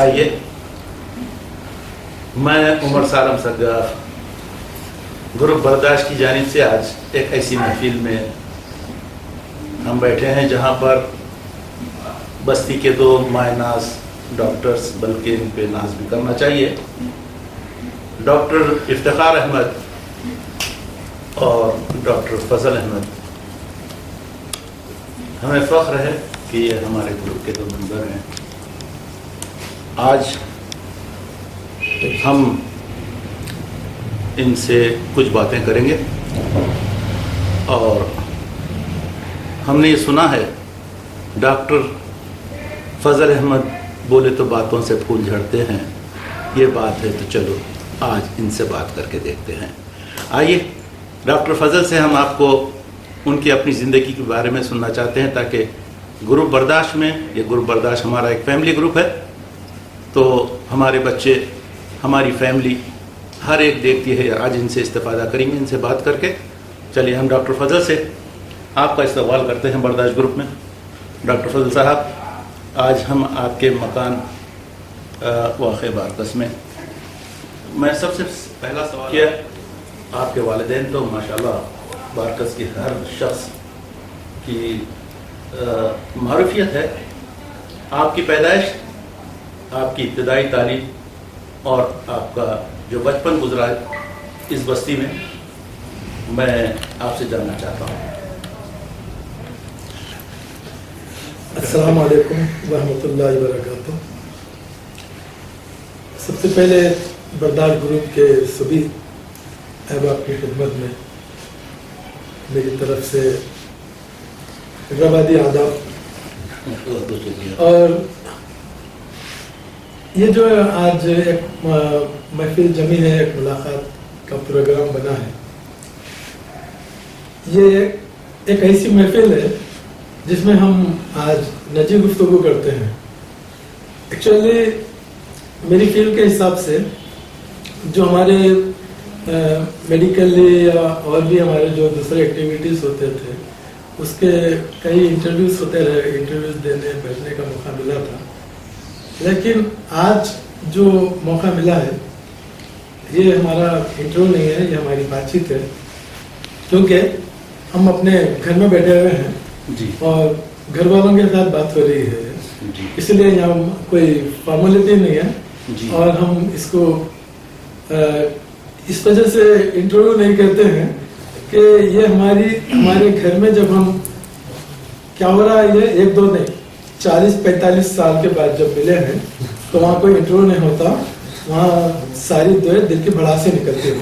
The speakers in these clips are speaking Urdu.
آئیے، میں عمر سالم سگاف گروپ برداشت کی جانب سے آج ایک ایسی محفل میں ہم بیٹھے ہیں جہاں پر بستی کے دو مائع ناز ڈاکٹرز، بلکہ ان پہ ناز بھی کرنا چاہیے، ڈاکٹر افتخار احمد اور ڈاکٹر فضل احمد، ہمیں فخر ہے کہ یہ ہمارے گروپ کے دو ممبر ہیں۔ آج ہم ان سے کچھ باتیں کریں گے، اور ہم نے یہ سنا ہے ڈاکٹر فضل احمد بولے تو باتوں سے پھول جھڑتے ہیں، یہ بات ہے تو چلو آج ان سے بات کر کے دیکھتے ہیں۔ آئیے ڈاکٹر فضل سے ہم آپ کو ان کی اپنی زندگی کے بارے میں سننا چاہتے ہیں، تاکہ گروپ برداشت میں، یہ گروپ برداشت ہمارا ایک فیملی گروپ ہے، تو ہمارے بچے، ہماری فیملی ہر ایک دیکھتی ہے، آج ان سے استفادہ کریں گے، ان سے بات کر کے۔ چلیے ہم ڈاکٹر فضل سے آپ کا استقبال کرتے ہیں برداشت گروپ میں۔ ڈاکٹر فضل صاحب، آج ہم آپ کے مکان واقع بارکس میں، میں سب سے پہلا سوال کیا، آپ کے والدین تو ماشاءاللہ بارکس کے ہر شخص کی معروفیت ہے، آپ کی پیدائش، آپ کی ابتدائی تعلیم اور آپ کا جو بچپن گزرا اس بستی میں آپ سے جاننا چاہتا ہوں۔ السلام علیکم ورحمۃ اللہ وبرکاتہ۔ سب سے پہلے برداشت گروپ کے سبھی احباب کی خدمت میں میری طرف سے حیدرآبادی آداب، اور یہ جو آج ایک محفل جمی ہے، ایک ملاقات کا پروگرام بنا ہے، یہ ایک ایسی محفل ہے جس میں ہم آج نجی گفتگو کرتے ہیں۔ ایکچولی میری فیلڈ کے حساب سے جو ہمارے میڈیکلی یا اور بھی ہمارے جو دوسرے ایکٹیویٹیز ہوتے تھے، اس کے کئی انٹرویوز ہوتے رہے، انٹرویوز دینے بیٹھنے کا موقع ملا تھا، لیکن آج جو موقع ملا ہے یہ ہمارا انٹرویو نہیں ہے، یہ ہماری بات چیت ہے، کیونکہ ہم اپنے گھر میں بیٹھے ہوئے ہیں اور گھر والوں کے ساتھ بات ہو رہی ہے، اس لیے یہاں کوئی فارملٹی نہیں ہے، اور ہم اس کو اس وجہ سے انٹرویو نہیں کرتے ہیں کہ یہ ہمارے گھر میں جب ہم کیا ہو رہا ہے، یہ ایک دو نہیں 40-45 سال کے بعد جب ملے ہیں تو وہاں کوئی انٹرویو نہیں ہوتا، وہاں ساری دعائیں دل کی بڑا سے نکلتی ہے،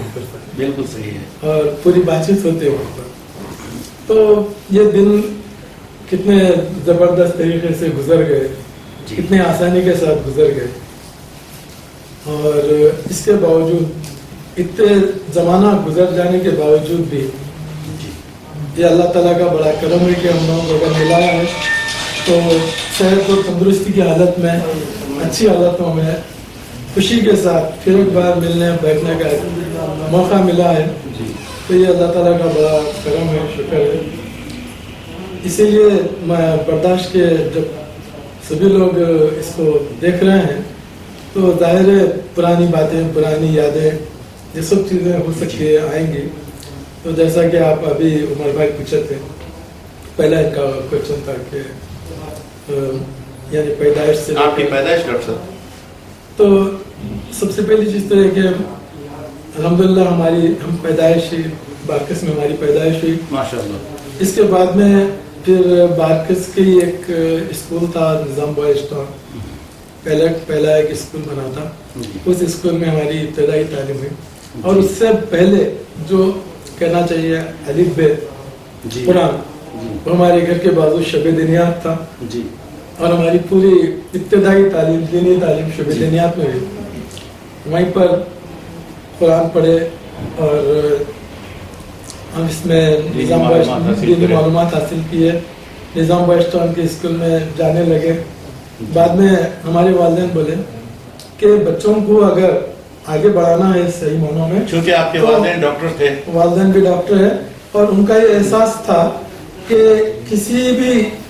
بالکل صحیح ہے، اور پوری بات چیت ہوتی ہے وہاں پر۔ تو یہ دن کتنے زبردست طریقے سے گزر گئے، کتنے آسانی کے ساتھ گزر گئے، اور اس کے باوجود اتنے زمانہ گزر جانے کے باوجود بھی یہ اللہ تعالیٰ کا بڑا کرم ہے کہ ہم لوگوں کو اگر ملایا ہے تو صحت اور تندرستی کی حالت میں، اچھی حالتوں میں، خوشی کے ساتھ پھر ایک بار ملنے بیٹھنے کا موقع ملا ہے، تو یہ اللہ تعالیٰ کا بڑا کرم ہے، شکر ہے۔ اسی لیے میں برداشت کے جب سبھی لوگ اس کو دیکھ رہے ہیں تو ظاہر ہے پرانی باتیں، پرانی یادیں، یہ سب چیزیں ہو سکتی ہے، آئیں گی۔ تو جیسا کہ آپ ابھی عمر بھائی پوچھے تھے، پہلا ان کا کوشچن تھا کہ یعنی پیدائش سے، آپ کی پیدائش ڈاکٹر صاحب؟ تو سب سے پہلی چیز تو یہ کہ الحمدللہ ہم پیدائش بارکس میں ہماری پیدائش ہوئی، ماشاءاللہ۔ اس کے بعد میں پھر بارکس کی ایک اسکول تھا، نظام بوائے اسٹان، پہلا ایک اسکول بنا تھا، اس اسکول میں ہماری ابتدائی تعلیم ہوئی، اور اس سے پہلے جو کہنا چاہیے الف ب قرآن، وہ ہمارے گھر کے بازو شب دینیات تھا، اور ہماری پوری ابتدائی تعلیم، دینی تعلیم شب دینیات میں ہوئی، وہیں پر قرآن پڑھے، اور ہم اس میں نظام دینی معلومات حاصل کیے، نظام بائسٹان کے اسکول میں جانے لگے۔ بعد میں ہمارے والدین بولے کہ بچوں کو اگر آگے بڑھانا ہے صحیح معنوں میں، چونکہ آپ کے والدین ڈاکٹر تھے، والدین بھی ڈاکٹر ہے، اور ان کا یہ احساس تھا کہ کسی بھی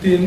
3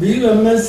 BUMS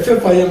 FFIM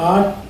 8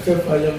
FFIM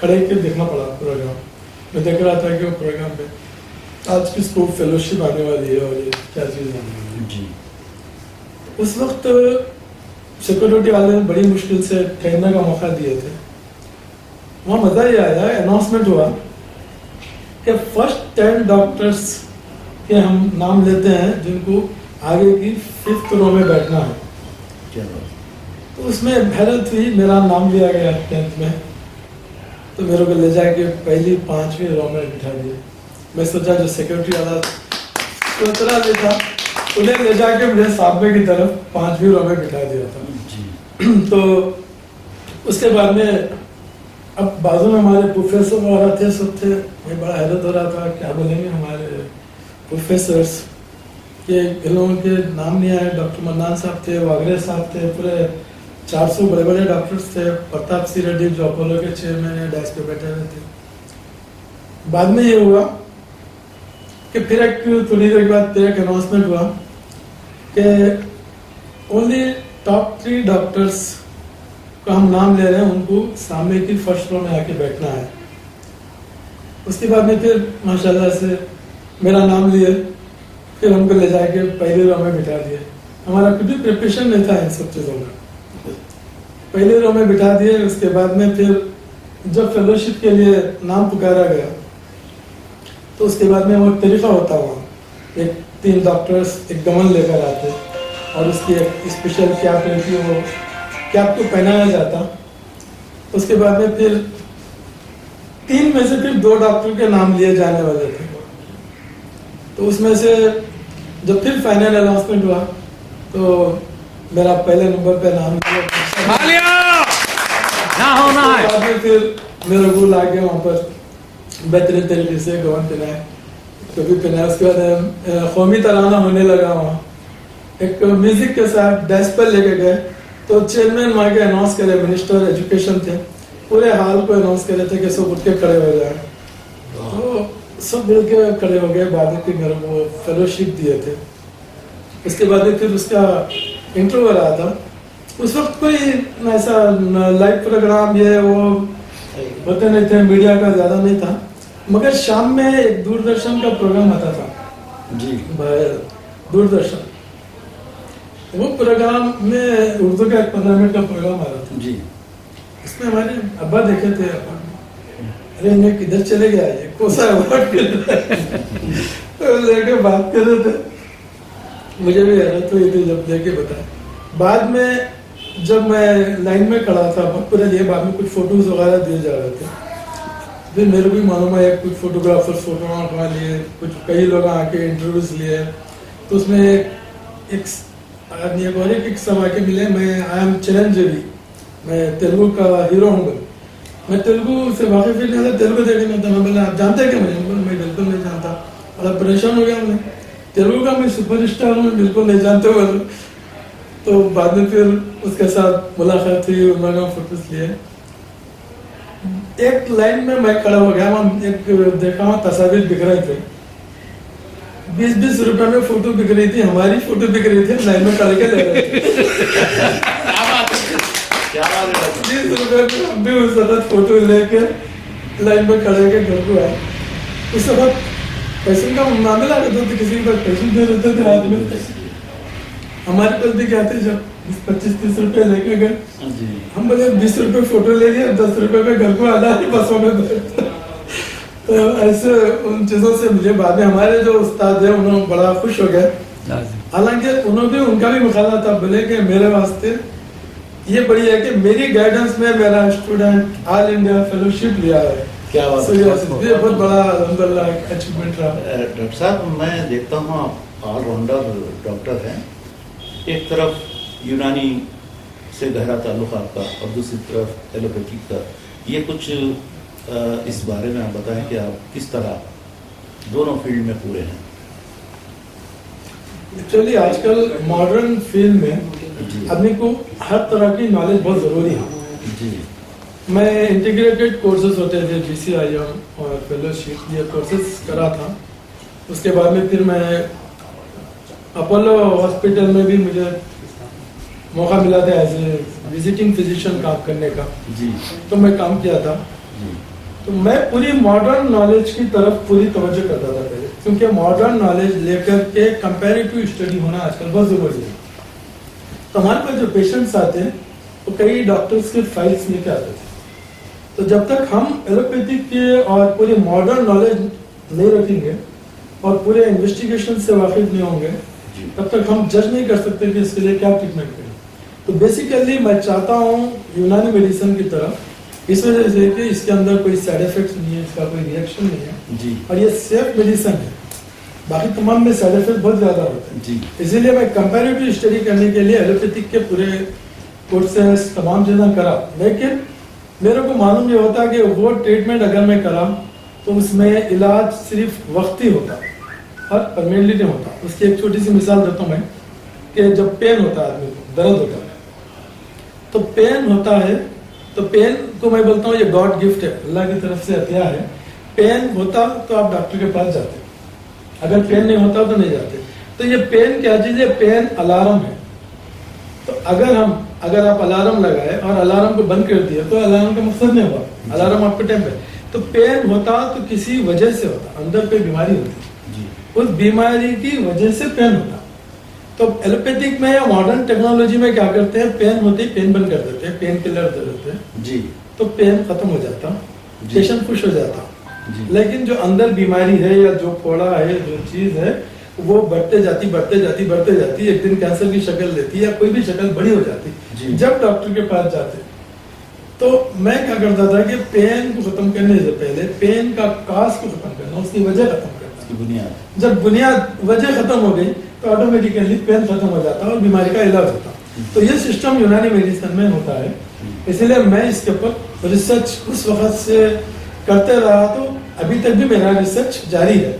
کھڑے کے دیکھنا پڑا پروگرام. میں دیکھ رہا تھا کہ وہ پروگرام پہ آج کس کو فیلوشپ آنے والی ہے اور یہ کیا چیز آنے والی ہے. جی. اس وقت سیکورٹی والے نے بڑی مشکل سے ٹھہرنے کا موقع دیے تھے. وہاں مزہ یہ آیا, اناؤنسمنٹ ہوا کہ فرسٹ 10 ڈاکٹرس کے ہم نام لیتے ہیں جن کو آگے کی 5th رو میں بیٹھنا ہے. تو اس میں حیرت ہوئی, میرا نام لیا گیا 10th میں, تو میرے کو لے جا کے پہلی 5ویں رو میں بٹھا دیا. میں سوچا جو سیکورٹی والا اترا بھی تھا انہیں لے جا کے مجھے سامنے کی طرف 5ویں رو میں بٹھا دیا تھا. تو اس کے بعد میں اب بازو میں ہمارے پروفیسر وغیرہ تھے, سب تھے. میں بڑا حیرت ہو رہا تھا کیا بولیں گے ہمارے پروفیسرس کہ ان لوگوں کے نام نہیں آئے. ڈاکٹر منان صاحب تھے, واگرے صاحب تھے, پورے 400 بڑے بڑے ڈاکٹرس تھے. پرتاپ سی ریڈی جو اپولو کے چیئرمین ہیں ڈیسک پہ بیٹھے ہوئے تھے. بعد میں یہ ہوا کہ پھر ایک تھوڑی دیر کے بعد پھر ایک اناؤنسمنٹ ہوا کہ اونلی ٹاپ 3 ڈاکٹرس کو ہم نام لے رہے ہیں, ان کو سامنے کی فرسٹ رو میں آ کے بیٹھنا ہے. اس کے بعد میں پھر ماشاءاللہ سے میرا نام لیے, پھر ہم کو لے جا کے پہلی رو میں بٹھا دیے. ہمارا کچھ بھی پریپریشن نہیں تھا ان سب چیزوں کا. پہلی رو میں بٹھا دیے. اس کے بعد میں پھر جب فیلوشپ کے لیے نام پکارا گیا تو اس کے بعد میں وہ طریقہ ہوتا وہاں, ایک 3 ڈاکٹرس ایک گمن لے کر آتے اور اس کی ایک اسپیشل کیپ رہتی ہے, وہ کیپ کو پہنایا جاتا. اس کے بعد میں پھر 3 میں سے پھر 2 ڈاکٹر کے نام لیے جانے والے تھے. تو اس میں سے جب پھر فائنل اناؤنسمنٹ ہوا تو میرا پہلے نمبر پہ نام بعد میں پھر میرے کو لا کے وہاں پر بہترین طریقے سے گون پہنائے, کبھی پہنایا. اس کے بعد قومی ترانہ ہونے لگا وہاں, ایک میوزک کے ساتھ ڈیسک پر لے کے گئے. تو چیئرمین وہاں کے اناؤنس کرے, منسٹر ایجوکیشن تھے, پورے حال کو اناؤنس کرے تھے کہ سب اٹھ کے کھڑے ہو جائیں. تو سب مل کے کھڑے ہو گئے. بعد میں میرے کو فیلوشپ دیے تھے. اس کے بعد پھر اس کا انٹرویو رہا تھا. اس وقت کوئی ایسا لائیو پروگرام یہ وہ ہوتے نہیں تھے, میڈیا کا زیادہ نہیں تھا, مگر شام میں ایک دوردرشن کا پروگرام آتا تھا. جی دوردرشن, وہ پروگرام میں اردو کا 15 منٹ کا پروگرام آ رہا تھا. جی اس میں ہمارے ابا دیکھے تھے, ارے میں کدھر چلے گیا, یہ کوسا ایوارڈ لے کے بات کر رہے تھے. مجھے بھی حیرت ہوئی تھی جب لے کے بتایا. بعد میں جب میں لائن میں کھڑا تھا پورے لیے, بعد میں کچھ فوٹوز وغیرہ دیے جا رہے تھے. پھر میرے کو بھی معلوم ہے کچھ فوٹوگرافر فوٹو اٹھوا لیے, کچھ کئی لوگ آ کے انٹرویوز لیے. تو اس میں ایک آدمی ایک سب آ کے ملے, میں آئی ایم چرنجیوی, میں تیلگو کا ہیرو ہوں. میں تیلگو سے واقف ہی نہیں تھا, تیلگو دیکھنے میں تھا. میں بولا آپ جانتے کیا مجھے؟ میں بالکل نہیں جانتا. بڑا پریشان ہو گیا میں, تیلگو کا میں سپر اسٹار ہوں, بالکل نہیں جانتے ہو. تو بعد میں پھر اس کے ساتھ ملاقات ہوئی, انہوں نے فوٹوز لیے. ایک لائن میں کھڑا ہو گیا, وہاں ایک دیکھا ہوں تصاویر بک رہے تھے. 20-20 روپے میں فوٹو بک رہی تھی, ہماری فوٹو بک رہی تھی, لائن میں کھڑے کے لے رہے تھے. 20 روپے میں ہم بھی اس وقت فوٹو لے کے لائن میں کھڑے کے گھر کو آئے. اس وقت پیسوں کا معاملہ رہتا تھا, کسی پر پیسے دے رہتے تھے ہاتھ میں. ہمارے پاس بھی کیا تھے, جب 25-30 روپے لے کے گئے, ہم بولے 20 روپے فوٹو لے لیے, 10 روپے میں گھر کو آنا ہے, بسوں میں بیٹھتے. تو ایسے ان چیزوں سے مجھے بعد میں ہمارے جو استاد ہیں انہوں بڑا خوش ہو گئے. حالانکہ انہوں بھی ان کا بھی مخالفہ تھا, بولے کہ میرے واسطے یہ بڑی ہے کہ میری گائیڈنس میں میرا اسٹوڈنٹ آل انڈیا فیلوشپ لیا ہے. کیا بات ہے, یہ بہت بڑا الحمدللہ اچیومنٹ رہا. ڈاکٹر صاحب میں دیکھتا ہوں آپ آل راؤنڈر ڈاکٹر ہیں. ایک طرف یونانی سے گہرا تعلق آپ کا اور دوسری طرف ایلوپیتھی کا. یہ کچھ اس بارے میں آپ بتائیں کہ آپ کس طرح دونوں فیلڈ میں پورے ہیں. ایکچولی آج کل ماڈرن فیلڈ میں آدمی کو ہر طرح کی نالج بہت ضروری ہے. جی میں انٹیگریٹڈ کورسز ہوتے تھے, GCIM اور فیلوشپ, یہ کورسز کرا تھا. اس کے بعد میں پھر میں اپولو ہاسپٹل میں بھی مجھے موقع ملا تھا ایز اے وزٹنگ فزیشین کام کرنے کا. جی تو میں کام کیا تھا. تو میں پوری ماڈرن نالج کی طرف پوری توجہ کرتا تھا پہلے، کیونکہ ماڈرن نالج لے کر کے کمپیریٹیو اسٹڈی ہونا آج کل بہت ضروری ہے. تو ہمارے پاس جو پیشنٹس آتے ہیں وہ کئی ڈاکٹرس کے فائلس لے کے آتے تھے. تو جب تک ہم ایلوپیتھک کے اور پوری ماڈرن نالج نہیں رکھیں گے اور پورے انویسٹیگیشن سے واقف نہیں ہوں گے تب تک ہم جج نہیں کر سکتے کہ اس کے لیے کیا ٹریٹمنٹ کریں. تو بیسیکلی میں چاہتا ہوں یونانی میڈیسن کی طرف، اس وجہ سے کہ اس کے اندر کوئی سائڈ افیکٹس نہیں ہے، اس کا کوئی ریئیکشن نہیں ہے اور یہ سیف میڈیسن ہے. باقی تمام میں سائڈ افیکٹ بہت زیادہ ہوتے ہیں، اسی لیے میں کمپیریٹیو اسٹڈی کرنے کے لیے ایلوپیتھک کے پورے کورسز تمام چیزیں کرا. لیکن میرے کو معلوم یہ ہوتا کہ وہ ٹریٹمنٹ اگر میں کرا تو اس میں علاج صرف وقتی ہوتا اور پرماننٹلی نہیں ہوتا. اس کی ایک چھوٹی سی مثال دیتا ہوں میں کہ جب پین ہوتا ہے آدمی کو، درد ہوتا ہے، تو پین ہوتا ہے تو پین کو میں بولتا ہوں یہ گاڈ گفٹ ہے، اللہ کی طرف سے عطیہ ہے. پین ہوتا تو آپ ڈاکٹر کے پاس جاتے، اگر پین نہیں ہوتا تو نہیں جاتے. تو یہ پین کیا چیز ہے؟ پین الارم ہے. تو اگر آپ الارم لگائے اور الارم کو بند کر دیا تو الارم کا مقصد نہیں ہوا، الارم آپ کا ٹائم ہے. تو پین ہوتا تو کسی وجہ سے ہوتا، اندر کوئی بیماری ہوتی، اس بیماری کی وجہ سے پین ہوتا. تو ایلوپیتھک میں یا ماڈرن ٹیکنالوجی میں کیا کرتے ہیں، پین ہوتی پین بند کر دیتے ہیں، پین کلر دے دیتے ہیں، تو پین ختم ہو جاتا، پیشنٹ خوش ہو جاتا. لیکن جو اندر بیماری ہے یا جو پھوڑا ہے، جو چیز ہے، وہ بڑھتے جاتی، ایک دن کینسر کی شکل لیتی یا کوئی بھی شکل بڑی ہو جاتی. جب ڈاکٹر کے پاس جاتے تو میں کیا کرتا تھا کہ پین کو ختم کرنے سے پہلے پین کا کاز کو ختم کرنا، اس کی وجہ ختم کرنا. جب بنیاد وجہ ختم ہو گئی تو آٹومیٹیکلی پین ختم ہو جاتا اور بیماری کا علاج ہوتا. تو یہ سسٹم یونانی میڈیسن میں ہوتا ہے. اسی لیے میں اس کے اوپر ریسرچ اس وقت سے کرتے رہا، تو ابھی تک بھی میرا ریسرچ جاری ہے.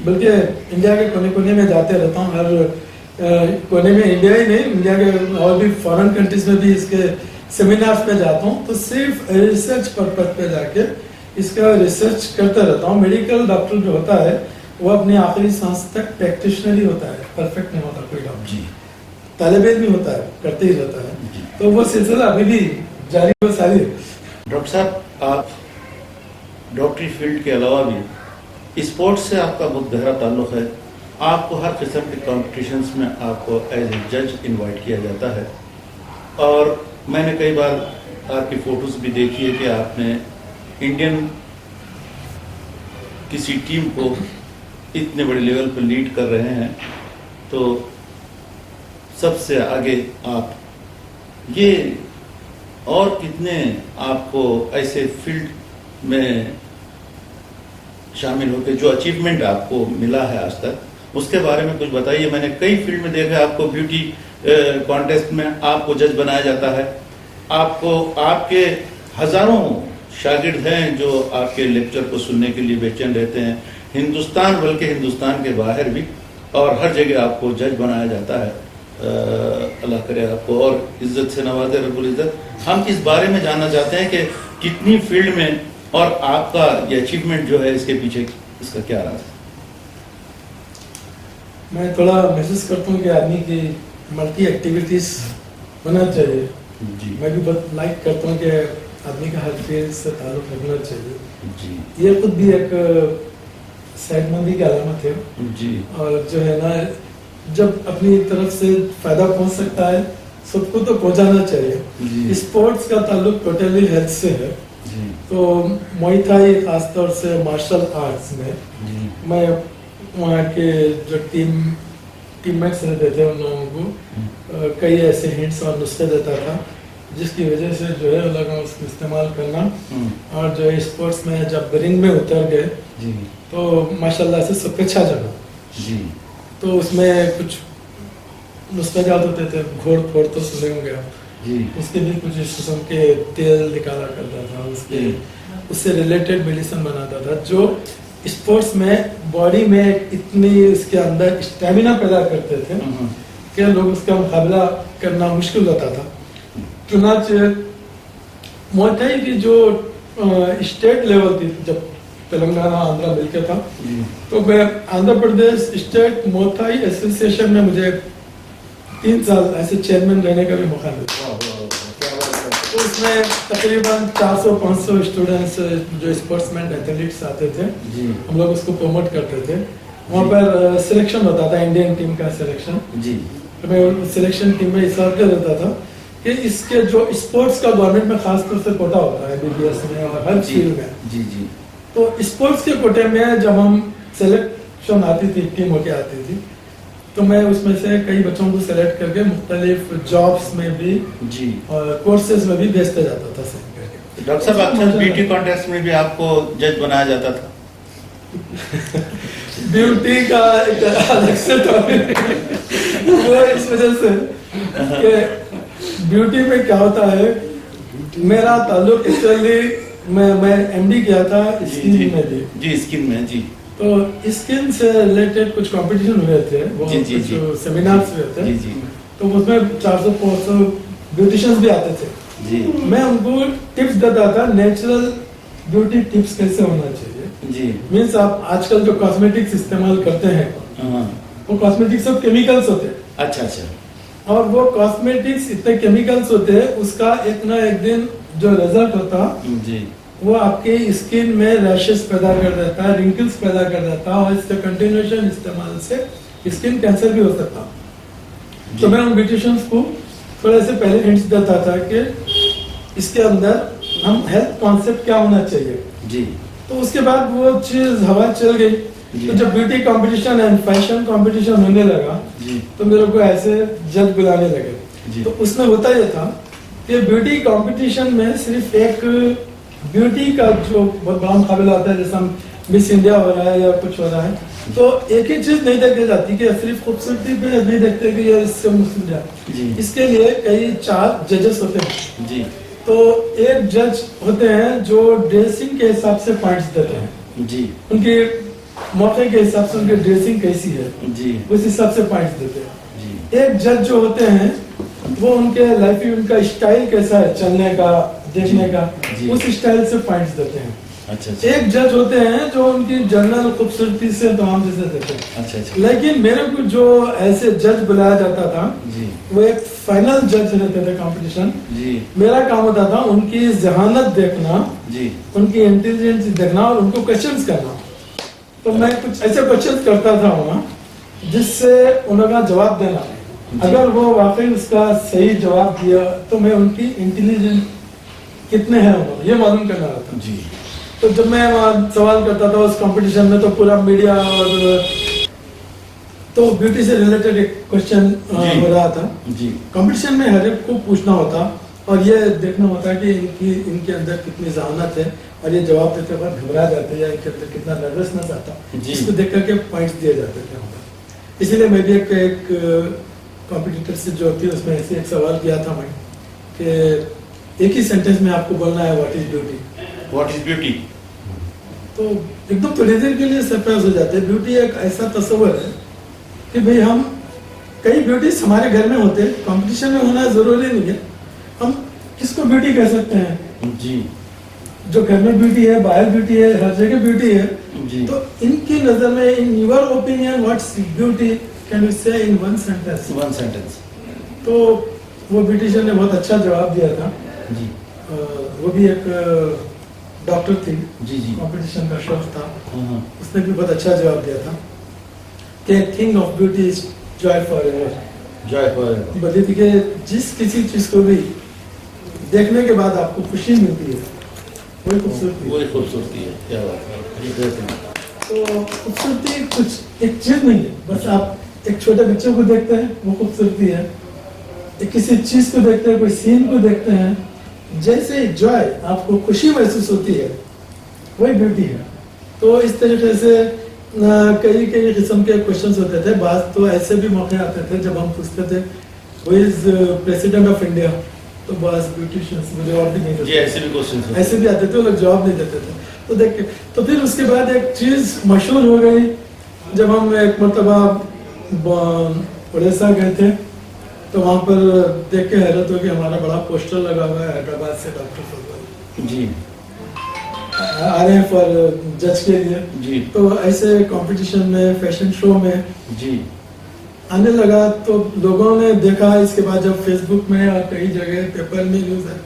بلکہ انڈیا کے کونے کونے میں جاتے رہتا ہوں، ہر کونے میں، انڈیا ہی نہیں، انڈیا کے اور بھی فارن کنٹریز میں بھی اس کے سیمینارز پہ جاتا ہوں. تو صرف ریسرچ پرپز پہ جا کے اس کا ریسرچ کرتے رہتا ہوں. میڈیکل ڈاکٹر جو ہوتا ہے وہ اپنی آخری سانس تک پریکٹیشنر ہی ہوتا ہے، پرفیکٹ نہیں ہوتا کوئی ڈاکٹر. طالب علم بھی ہوتا ہے، کرتے ہی رہتا ہے. تو وہ سلسلہ ابھی بھی جاری و ساری ہے. ڈاکٹر صاحب، آپ ڈاکٹری فیلڈ کے علاوہ بھی اسپورٹس سے آپ کا بہت گہرا تعلق ہے. آپ کو ہر قسم کے کمپٹیشنز میں آپ کو ایز اے جج انوائٹ کیا جاتا ہے، اور میں نے کئی بار آپ کی فوٹوز بھی دیکھی ہے کہ آپ نے انڈین کسی ٹیم کو اتنے بڑے لیول پہ لیڈ کر رہے ہیں. تو سب سے آگے آپ یہ اور کتنے آپ کو ایسے فیلڈ میں شامل ہو کے جو اچیومنٹ آپ کو ملا ہے آج تک، اس کے بارے میں کچھ بتائیے. میں نے کئی فیلڈ میں دیکھا، آپ کو بیوٹی کانٹیسٹ میں آپ کو جج بنایا جاتا ہے. آپ کے ہزاروں شاگرد ہیں جو آپ کے لیکچر کو سننے کے لیے بے چین رہتے ہیں، ہندوستان بلکہ ہندوستان کے باہر بھی، اور ہر جگہ آپ کو جج بنایا جاتا ہے. اللہ کرے آپ کو اور عزت سے نوازے رب العزت. ہم اس بارے میں جاننا چاہتے ہیں کہ کتنی فیلڈ میں، اور آپ کا یہ اچیومنٹ جو ہے اس کے پیچھے اس کا کیا راز ہے؟ میں تھوڑا محسوس کرتا ہوں کہ آدمی کی ملٹی ایکٹیویٹیز ہونا چاہیے. میں بھی بہت لائک کرتا ہوں کہ آدمی کا ہر فیلڈ سے تعلق رکھنا چاہیے. یہ خود بھی ایک صحت مندی کی علامت ہے. اور جو ہے نا، جب اپنی طرف سے فائدہ پہنچ سکتا ہے سب کو تو پہنچانا چاہیے. اسپورٹس کا تعلق ٹوٹلی ہیلتھ سے ہے. تو موئی تھائی خاص طور سے مارشل آرٹس میں میں وہاں کے جو ٹیم میٹس رہتے تھے ان لوگوں کو کئی ایسے ہنٹس اور نسخے دیتا تھا جس کی وجہ سے جو ہے لگا اس کو استعمال کرنا. اور جو ہے اسپورٹس میں جب رنگ میں اتر گئے تو ماشاءاللہ سے سب پہ چھا جانا. تو اس میں کچھ نسخے یاد ہوتے تھے، گھوڑ پھوڑ تو سنے ہوں گے آپ. اس کے بھی کچھ اس قسم کے تیل نکالا کرتا تھا، اس سے ریلیٹڈ میڈیسن بناتا تھا جو اسپورٹس میں باڈی میں اتنی اس کے اندر اسٹیمنا پیدا کرتے تھے کہ لوگ اس کا مقابلہ کرنا مشکل ہوتا تھا. چنانچہ موئی تھائی کی جو اسٹیٹ لیول تھی، جب تلنگانہ آندھرا مل کے تھا، تو میں Andhra Pradesh state Muay Thai association میں مجھے 3 سال ایسے چیئرمین رہنے کا بھی موقع ملا. تو اس میں تقریباً 400-500 اسٹوڈنٹس جو اسپورٹس مین ایتھلیٹس آتے تھے, ہم لوگ اس کو پروموٹ کرتے تھے. وہاں پر سلیکشن ہوتا تھا, انڈین ٹیم کا سلیکشن. میں سلیکشن ٹیم میں اس وقت رہتا تھا کہ اس کے جو اسپورٹس کا گورنمنٹ میں خاص طور سے کوٹا ہوتا ہے BBS میں اور ہر فیلڈ میں. تو اسپورٹس کے کوٹے میں جب ہم سلیکشن آتی تھی, ٹیم ہو کے آتی تھی, تو میں اس میں سے کئی بچوں کو سلیکٹ کر کے مختلف جابس میں بھی اور کورسز میں بھی بھیجتے جاتا تھا. ڈاکٹر صاحب اکثر بیوٹی کانٹیسٹ میں بھی آپ کو جج بنایا جاتا تھا. بیوٹی کا ایک الگ سے ٹاپک وہ اس وجہ سے کہ بیوٹی میں کیا ہوتا ہے, میرا تعلق ایکچولی میں MD کیا تھا اسکن میں بھی. اسکن میں تو اسکن سے ریلیٹڈ کچھ کمپٹیشن ہوئے تھے, وہ سیمینارز ہوئے تھے. تو اس میں 400-500 بیوٹیشنز بھی آتے تھے. میں ان کو ٹپس دیتا تھا, نیچرل بیوٹی ٹپس کیسے ہونا چاہیے. مینس آپ آج کل جو کاسمیٹکس استعمال کرتے ہیں وہ کاسمیٹکس سب کیمیکلز ہوتے ہیں. اچھا. اور وہ کاسمیٹکس اتنے کیمیکلز ہوتے ہیں, اس کا ایک نہ ایک دن جو رزلٹ ہوتا وہ آپ کی اسکن میں ریشز پیدا کر دیتا ہے, رنکلز پیدا کر دیتا ہے, اور اس کے کنٹینیوشن استعمال سے اسکن کینسر بھی ہو سکتا. تو میں ان بیوٹیشنز کو تھوڑے سے پہلے ہنٹس دیتا تھا کہ اس کے اندر ہم ہیلتھ کانسیپٹ کیا ہونا چاہیے. تو اس کے بعد وہ چیز ہوا چل گئی. تو جب beauty competition and fashion competition ہونے لگا تو میرے کو ایسے جج بلانے لگے. تو اس میں ہوتا یہ تھا کہ بیوٹی کمپٹیشن میں صرف ایک بیوٹی کا جو بہت بڑا مقابلہ ہوتا ہے, جیسا مس انڈیا ہو رہا ہے یا کچھ ہو رہا ہے, تو ایک ہی چیز نہیں دیکھی جاتی کہ صرف خوبصورتی پہ نہیں دیکھتے کہ یہ اس سے مس انڈیا. اس کے لیے کئی 4 ججز ہوتے ہیں. تو ایک جج ہوتے ہیں جو ڈریسنگ کے حساب سے پوائنٹس دیتے ہیں, ان کے موقع کے حساب سے ان کی ڈریسنگ کیسی ہے اس حساب سے پوائنٹس دیتے ہیں. ایک جج جو ہوتے ہیں وہ ان کے لائف ان کا اسٹائل کیسا ہے, چلنے کا, دیکھنے کا, اس اسٹائل سے پوائنٹس دیتے ہیں. ایک جج ہوتے ہیں جو ان کی جنرل خوبصورتی سے تمام چیزیں دیتے ہیں. لیکن میرے کو جو ایسے جج بلایا جاتا تھا وہ ایک فائنل جج رہتے تھے کمپٹیشن. میرا کام ہوتا تھا ان کی ذہانت دیکھنا, ان کی انٹیلیجنس دیکھنا اور ان کو کوشچنس کرنا. تو میں کچھ ایسے کوشچنس کرتا تھا وہاں جس سے انہوں کا جواب دینا. اگر وہ واقعی اس کا صحیح جواب دیا تو میں ان کی انٹیلیجنس کتنے ہیں یہ معلوم کرنا رہتا. تو جب میں وہاں سوال کرتا تھا اس کمپٹیشن میں تو پورا میڈیا اور تو بیوٹی سے ریلیٹڈ ایک کوشچن ہو رہا تھا. کمپٹیشن میں ہر ایک کو پوچھنا ہوتا اور یہ دیکھنا ہوتا کہ ان کے اندر کتنی ذہانت ہے, اور یہ جواب دیتے وقت گھبرا جاتے یا ان کے اندر کتنا نروسنس آتا, اس کو دیکھ کر کے پوائنٹس دیے جاتے تھے. اسی لیے میں بھی ایک کمپٹیٹر سے جو ہوتی ہے اس میں ایسے ایک سوال کیا تھا میں کہ ایک ہی سینٹینس میں آپ کو بولنا ہے what is beauty. What is beauty. تو ایک دم تھوڑی دیر کے لیے سرپرائز ہو جاتے ہیں. بیوٹی ایک ایسا تصور ہے کہ بھئی ہم کئی بیوٹیز ہمارے گھر میں ہوتے, کمپٹیشن میں ہونا ضروری نہیں ہے. ہم کس کو بیوٹی کہہ سکتے ہیں؟ جو گھر میں بیوٹی ہے, باہر بیوٹی ہے, ہر جگہ بیوٹی ہے. تو ان کی نظر میں in your opinion what's beauty can you سے ان ون سینٹینس. تو وہ بیوٹیشین نے بہت اچھا جواب دیا تھا. وہ بھی ایک ڈاکٹر تھی, کمپٹیشن کا شوق تھا. اس نے بھی بہت اچھا جواب دیا تھا کہ thing of beauty is joy for ever. بتائی تھی کہ جس کسی چیز کو بھی دیکھنے کے بعد آپ کو خوشی ملتی ہے وہی خوبصورتی ہے. کیا بات ہے. تو خوبصورتی کچھ ایک چیز نہیں ہے, بس آپ ایک چھوٹے بچے کو دیکھتے ہیں وہ خوبصورتی ہے, ایک کسی چیز کو دیکھتے ہیں, کوئی سین کو دیکھتے ہیں, جیسے جوائے آپ کو خوشی محسوس ہوتی ہے وہی بیوٹی ہے. تو اس طریقے سے کئی قسم کے کوشچنس ہوتے تھے. بعض تو ایسے بھی موقع آتے تھے جب ہم پوچھتے تھے ہو از پریزیڈنٹ آف انڈیا, تو بعض بیوٹیشینس مجھے جواب بھی نہیں دیتے, ایسے بھی آتے تھے وہ لوگ جواب نہیں دیتے تھے. تو دیکھ کے تو پھر اس کے بعد ایک چیز مشہور ہو گئی. جب ہم ایک مرتبہ اڑیسہ گئے تھے تو وہاں پر دیکھ کے حیرت ہو کہ ہمارا بڑا پوسٹر لگا ہوا ہے حیدرآباد سے ڈاکٹر فضل آ رہے ہیں فار جج کے لیے. تو ایسے کمپٹیشن میں, فیشن شو میں آنے لگا تو لوگوں نے دیکھا. اس کے بعد جب فیس بک میں اور کئی جگہ پیپر میں نیوز ہے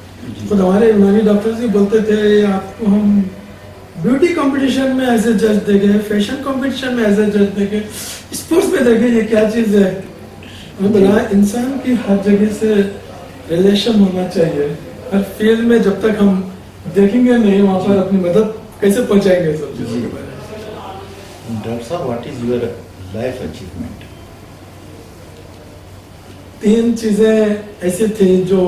خود ہمارے یونانی ڈاکٹرز بھی بولتے تھے آپ کو ہم بیوٹی کمپٹیشن میں ایز اے جج دیں گے, فیشن کمپٹیشن میں ایز اے جج دیں گے, اسپورٹس میں دیکھیں یہ کیا چیز ہے. بلا انسان کی ہر جگہ سے ریلیشن ہونا چاہیے, ہر فیلڈ میں. جب تک ہم دیکھیں گے نہیں وہاں پر اپنی مدد کیسے پہنچائیں گے سب چیزوں کے بارے میں. ڈاکٹر صاحب, what is your life achievement? 3 چیزیں ایسی تھی جو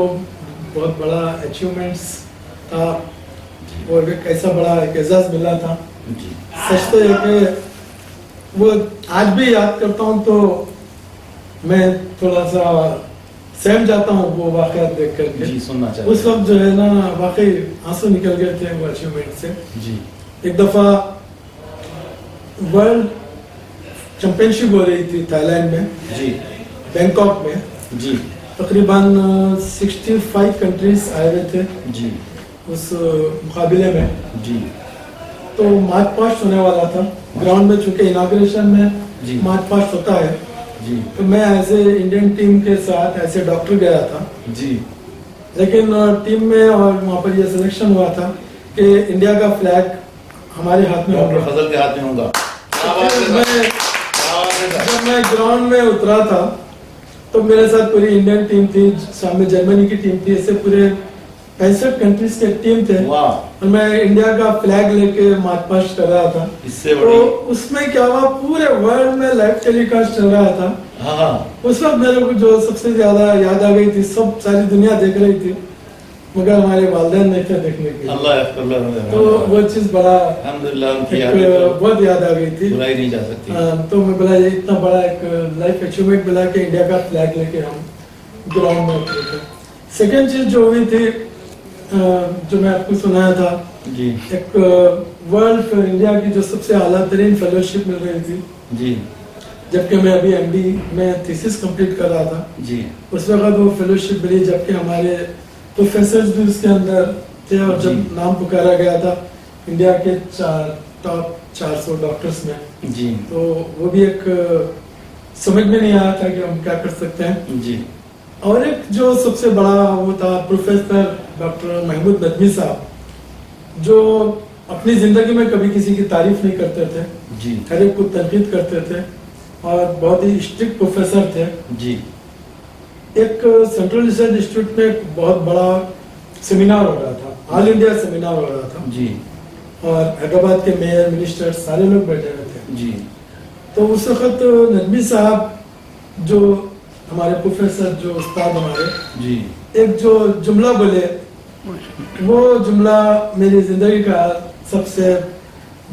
بہت بڑا اچیومنٹس تھا اور ایک ایسا بڑا ایک اعزاز ملا تھا. جی سچ تو یہ کہ وہ آج بھی یاد کرتا ہوں تو میں تھوڑا سا سہم جاتا ہوں وہ واقعات دیکھ کر کے. جی سننا چاہیے. اس وقت جو ہے نا واقعی آنسو نکل گئے تھے وہ اچیومنٹ سے. جی ایک دفعہ ورلڈ چیمپئن شپ ہو رہی تھی تھائی لینڈ میں, جی بینکاک میں. جی تقریباً 65 کنٹریز آئے ہوئے تھے جی اس مقابلے میں. جی تو مارچ پاسٹ ہونے والا تھا گراؤنڈ میں, چونکہ اناگریشن میں جی مارچ پاسٹ ہوتا ہے. جی تو میں ایز اے انڈین ٹیم کے ساتھ ایز اے ڈاکٹر گیا تھا. جی لیکن ٹیم میں اور وہاں پر یہ سلیکشن ہوا تھا کہ انڈیا کا فلیگ ہمارے ہاتھ میں ڈاکٹر ہوگا. فضل کے ہاتھ میں ہوں گا. جب میں گراؤنڈ میں اترا تھا تو میرے ساتھ پوری انڈین ٹیم تھی, سامنے جرمنی کی ٹیم تھی, ایسے پورے 65 کنٹریز کے ٹیم تھے. اور میں انڈیا کا فلیگ لے کے مارچ پاسٹ کر رہا تھا. اس سے تو اس میں کیا ہوا, پورے ورلڈ میں لائیو ٹیلی کاسٹ چل رہا تھا. ہاں اس وقت میرے کو جو سب سے زیادہ یاد آ گئی تھی, سب ساری دنیا دیکھ رہی تھی مگر ہمارے والدین نہیں تھے دیکھنے کے. اللہ تو وہ چیز بڑا الحمدللہ ان کی بہت یاد آ گئی تھی. بلائی نہیں جا سکتی. تو میں بولا یہ اتنا بڑا ایک لائف اچیومنٹ ملا کہ انڈیا کا فلیگ لے کے ہم گراؤنڈ میں اترے تھے. سیکنڈ چیز جو ہوئی تھی جو میں آپ کو سنایا تھا, جی ایک ورلڈ فور انڈیا کی جو سب سے اعلیٰ ترین فیلوشپ مل رہی تھی, جی جبکہ میں ابھی ایم ڈی میں تھیسس کمپلیٹ کر رہا تھا. جی اس وقت وہ فیلوشپ ملی جبکہ ہمارے پروفیسرز بھی اس کے اندر تھے. اور جب نام پکارا گیا تھا انڈیا کے ٹاپ 400 ڈاکٹرز میں, جی تو وہ بھی ایک سمجھ میں نہیں آیا تھا کہ ہم کیا کر سکتے ہیں. جی اور ایک جو سب سے بڑا وہ تھا پروفیسر ڈاکٹر محمود ندوی صاحب, جو اپنی زندگی میں کبھی کسی کی تعریف نہیں کرتے تھے, جی ہر ایک کو تنقید کرتے تھے اور بہت ہی اسٹرکٹ پروفیسر تھے. جی ایک سینٹرل ریسرچ انسٹیٹیوٹ میں ایک بہت بڑا سیمینار ہو رہا تھا, آل انڈیا سیمینار ہو رہا تھا, جی اور حیدرآباد کے میئر منسٹر سارے لوگ بیٹھے ہوئے تھے. جی تو اس وقت ندوی صاحب جو ہمارے پروفیسر جو استاد ہمارے, جی ایک جو جملہ بولے, وہ جملہ میری زندگی کا سب سے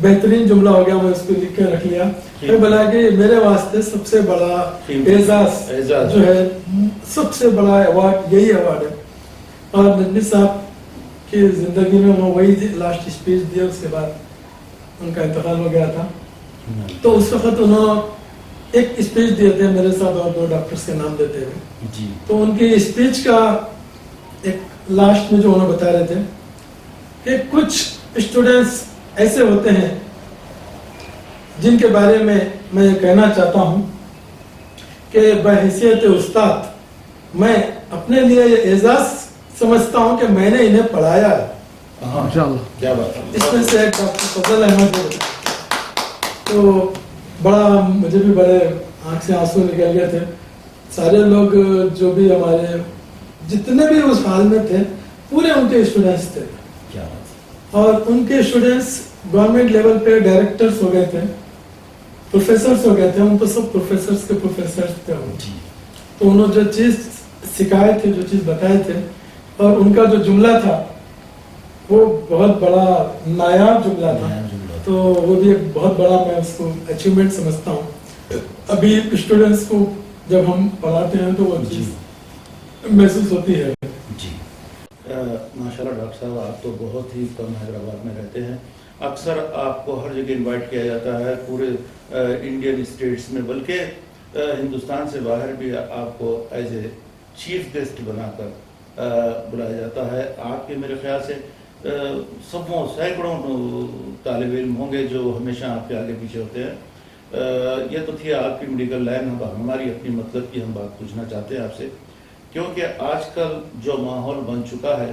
بہترین جملہ ہو گیا. میں اس کو لکھ کے رکھ لیا. میں بولا کہ میرے واسطے سب سے بڑا اعزاز جو ہے, سب سے بڑا ایوارڈ یہی ایوارڈ ہے. اور ندوی صاحب کی زندگی میں وہ وہی لاسٹ اسپیچ دیا, اس کے بعد ان کا انتقال ہو گیا تھا. تو اس وقت انہوں ایک اسپیچ دیے تھے میرے ساتھ اور 2 ڈاکٹرز کے نام دیتے ہوئے. جی تو ان کی اسپیچ کا ایک لاسٹ میں جو انہوں بتا رہے تھے کہ کچھ اسٹوڈنٹس ایسے ہوتے ہیں جن کے بارے میں میں یہ کہنا چاہتا ہوں کہ بحیثیت استاد میں اپنے لیے یہ اعزاز سمجھتا ہوں کہ میں نے انہیں پڑھایا ہے. کیا بات ہے. اس میں سے ایک ڈاکٹر فضل احمد, تو بڑا مجھے بھی بڑے آنکھ سے آنسو نکل گئے تھے. سارے لوگ جو بھی ہمارے جتنے بھی اس حال میں تھے پورے ان کے اسٹوڈنٹس تھے. کیا بات ہے. اور ان کے اسٹوڈنٹس گورنمنٹ لیول پہ ڈائریکٹرز ہو گئے تھے, پروفیسرز ہو گئے تھے. ان کو سب پروفیسرز کے پروفیسرز تھے. جی تو انہوں جو چیز سکھائے تھے, جو چیز بتائے تھے, اور ان کا جو جملہ تھا وہ بہت بڑا نایاب جملہ تھا. تو وہ بھی ایک بہت بڑا میں اس کو اچیومنٹ سمجھتا ہوں. ابھی اسٹوڈنٹس کو جب ہم پڑھاتے ہیں تو وہ چیز محسوس ہوتی ہے. جی ماشاءاللہ ڈاکٹر صاحب, آپ تو بہت ہی کم حیدرآباد میں رہتے ہیں. اکثر آپ کو ہر جگہ انوائٹ کیا جاتا ہے پورے انڈین اسٹیٹس میں, بلکہ ہندوستان سے باہر بھی آپ کو ایز اے چیف گیسٹ بنا کر بلایا جاتا ہے. آپ کے میرے خیال سے سبوں سینکڑوں طالب علم ہوں گے جو ہمیشہ آپ کے آگے پیچھے ہوتے ہیں. یہ تو تھی آپ کی میڈیکل لائن. ہماری اپنی مطلب کی ہم بات پوچھنا چاہتے ہیں آپ سے, کیونکہ آج کل جو ماحول بن چکا ہے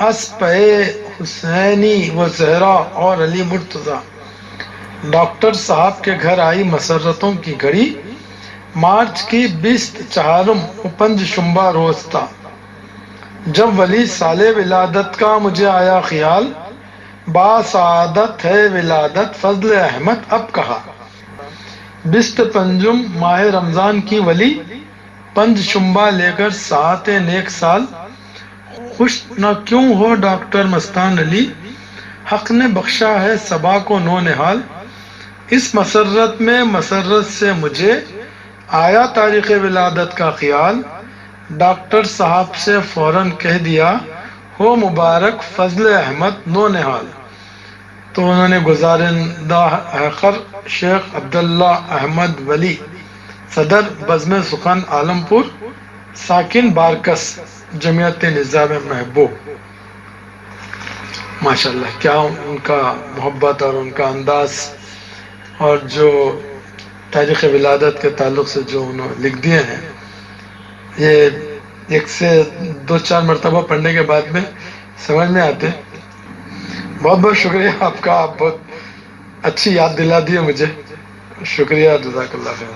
اسپے حسینی و زہرا اور علی مرتضی. ڈاکٹر صاحب کے گھر آئی مسرتوں کی گھڑی. مارچ کی 24 و 5 شنبہ روز تھا. جب ولی سال ولادت کا مجھے آیا خیال، با سعادت ہے ولادت فضل احمد اب کہا. 25 ماہ رمضان کی ولی، 5 شنبہ لے کر ساعت نیک سال. خوش نہ کیوں ہو ڈاکٹر مستان علی، حق نے بخشا ہے صبا کو نو نہال. اس مسرت میں مسرت سے مجھے آیا تاریخ ولادت کا خیال. ڈاکٹر صاحب سے فوراً کہہ دیا ہو مبارک فضل احمد نو نہال. تو انہوں نے گزارندہ حقر شیخ عبداللہ احمد ولی، صدر بزم سخن عالمپور، ساکن بارکس، جمعیت نظام محبوب. ماشاءاللہ کیا ان کا محبت اور ان کا انداز، اور جو تاریخ ولادت کے تعلق سے جو انہوں نے لکھ دیے ہیں، یہ 1 سے 2-4 مرتبہ پڑھنے کے بعد میں سمجھ میں آتے. بہت بہت شکریہ آپ کا، آپ بہت اچھی یاد دلا دی ہے مجھے. شکریہ، جزاک اللہ خیر.